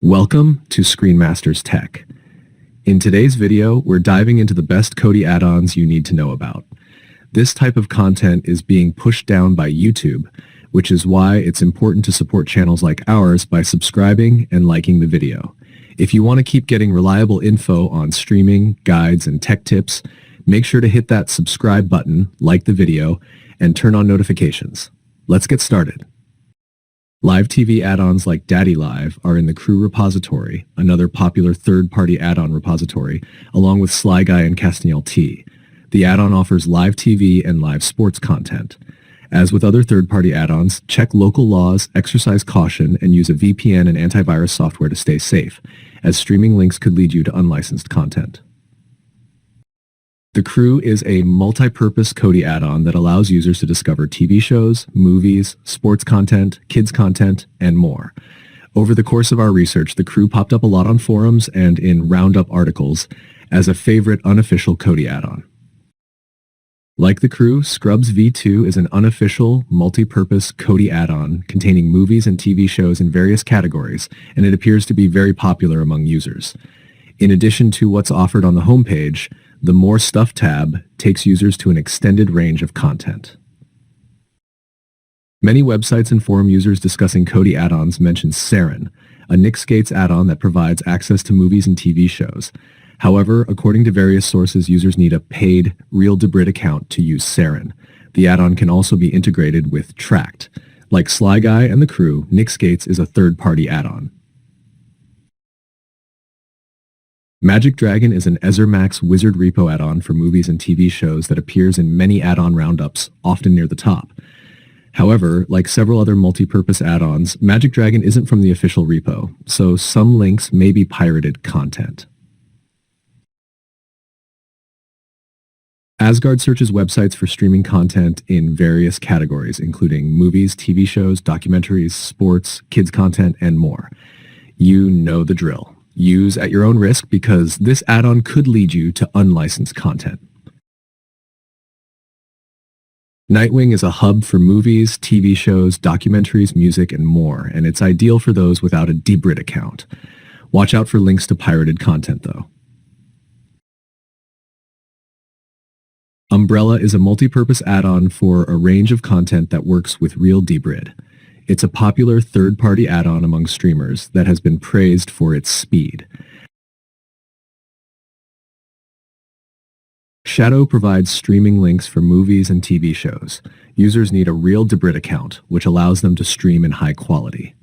Welcome to Screen Masters Tech. In today's video, we're diving into the best Kodi add-ons you need to know about. This type of content is being pushed down by YouTube, which is why it's important to support channels like ours by subscribing and liking the video. If you want to keep getting reliable info on streaming, guides, and tech tips, make sure to hit that subscribe button, like the video, and turn on notifications. Let's get started. Live TV add-ons like Daddy Live are in the Crew repository, another popular third-party add-on repository, along with Sly Guy and Castanel T. The add-on offers live TV and live sports content. As with other third-party add-ons, check local laws, exercise caution, and use a VPN and antivirus software to stay safe, as streaming links could lead you to unlicensed content. The Crew is a multi-purpose Kodi add-on that allows users to discover TV shows, movies, sports content, kids content, and more. Over the course of our research, the Crew popped up a lot on forums and in roundup articles as a favorite unofficial Kodi add-on. Like the Crew, Scrubs V2 is an unofficial, multi-purpose Kodi add-on containing movies and TV shows in various categories, and it appears to be very popular among users. In addition to what's offered on the homepage, the More Stuff tab takes users to an extended range of content. Many websites and forum users discussing Kodi add-ons mention Saren, a nexus add-on that provides access to movies and TV shows. However, according to various sources, users need a paid Real diggz account to use Saren. The add-on can also be integrated with Tracked. Like Sly Guy and the Crew, nexus is a third-party add-on. Magic Dragon is an EzerMax wizard repo add-on for movies and TV shows that appears in many add-on roundups, often near the top. However, like several other multi-purpose add-ons, Magic Dragon isn't from the official repo, so some links may be pirated content. Asgard searches websites for streaming content in various categories, including movies, TV shows, documentaries, sports, kids content, and more. You know the drill. Use at your own risk because this add-on could lead you to unlicensed content. Nightwing is a hub for movies, TV shows, documentaries, music, and more, and it's ideal for those without a diggz account. Watch out for links to pirated content, though. Umbrella is a multi-purpose add-on for a range of content that works with real diggz. It's a popular third-party add-on among streamers that has been praised for its speed. Shadow provides streaming links for movies and TV shows. Users need a real diggz account, which allows them to stream in high quality.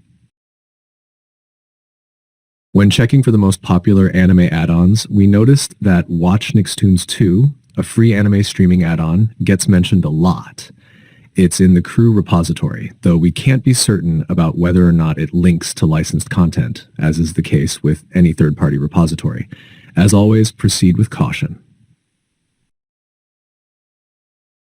When checking for the most popular anime add-ons, we noticed that Watch Nicktoons 2, a free anime streaming add-on, gets mentioned a lot. It's in the Crew repository, though we can't be certain about whether or not it links to licensed content, as is the case with any third-party repository. As always, proceed with caution.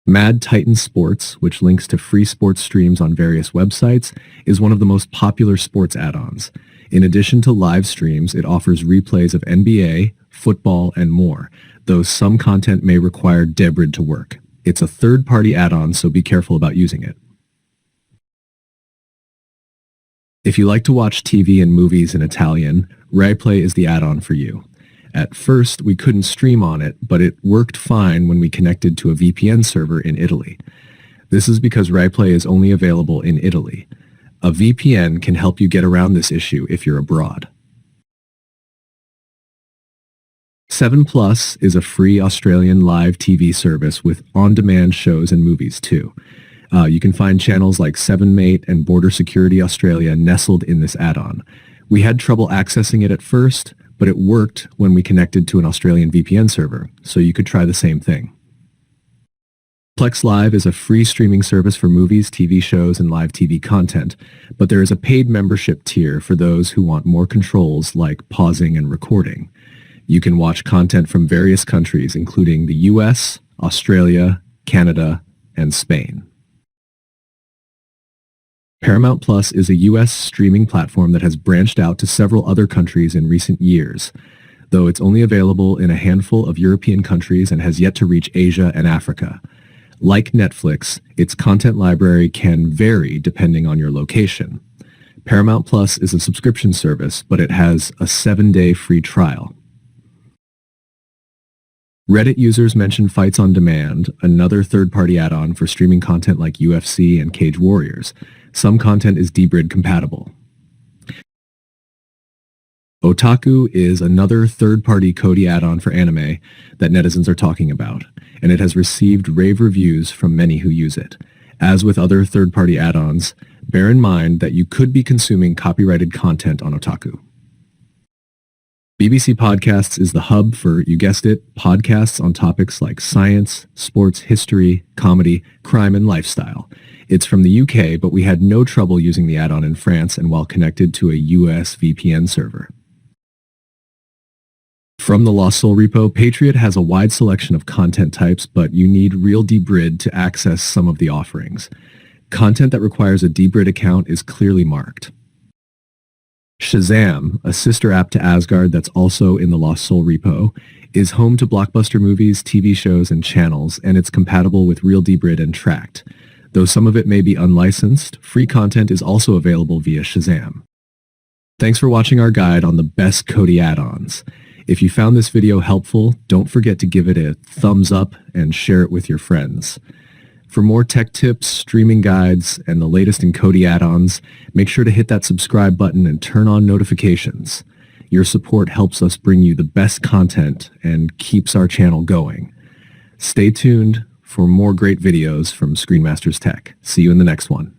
Mad Titan Sports, which links to free sports streams on various websites, is one of the most popular sports add-ons. In addition to live streams, it offers replays of NBA, football, and more, though some content may require diggz to work. It's a third-party add-on, so be careful about using it. If you like to watch TV and movies in Italian, RaiPlay is the add-on for you. At first, we couldn't stream on it, but it worked fine when we connected to a VPN server in Italy. This is because RaiPlay is only available in Italy. A VPN can help you get around this issue if you're abroad. 7plus is a free Australian live TV service with on-demand shows and movies too. You can find channels like 7mate and Border Security Australia nestled in this add-on. We had trouble accessing it at first, but it worked when we connected to an Australian VPN server, so you could try the same thing. Plex Live is a free streaming service for movies, TV shows, and live TV content, but there is a paid membership tier for those who want more controls like pausing and recording. You can watch content from various countries, including the US, Australia, Canada, and Spain. Paramount Plus is a US streaming platform that has branched out to several other countries in recent years, though it's only available in a handful of European countries and has yet to reach Asia and Africa. Like Netflix, its content library can vary depending on your location. Paramount Plus is a subscription service, but it has a 7-day free trial. Reddit users mention Fights on Demand, another third-party add-on for streaming content like UFC and Cage Warriors. Some content is diggz compatible. Otaku is another third-party Kodi add-on for anime that netizens are talking about, and it has received rave reviews from many who use it. As with other third-party add-ons, bear in mind that you could be consuming copyrighted content on Otaku. BBC Podcasts is the hub for, you guessed it, podcasts on topics like science, sports, history, comedy, crime, and lifestyle. It's from the UK, but we had no trouble using the add-on in France and while connected to a US VPN server. From the Lost Soul repo, Patriot has a wide selection of content types, but you need real diggz to access some of the offerings. Content that requires a diggz account is clearly marked. Shazam, a sister app to Asgard that's also in the Lost Soul repo, is home to blockbuster movies, TV shows, and channels, and it's compatible with real diggz and Tracked. Though some of it may be unlicensed, free content is also available via Shazam. Thanks for watching our guide on the best Kodi add-ons. If you found this video helpful, don't forget to give it a thumbs up and share it with your friends. For more tech tips, streaming guides, and the latest in Kodi add-ons, make sure to hit that subscribe button and turn on notifications. Your support helps us bring you the best content and keeps our channel going. Stay tuned for more great videos from Screen Masters Tech. See you in the next one.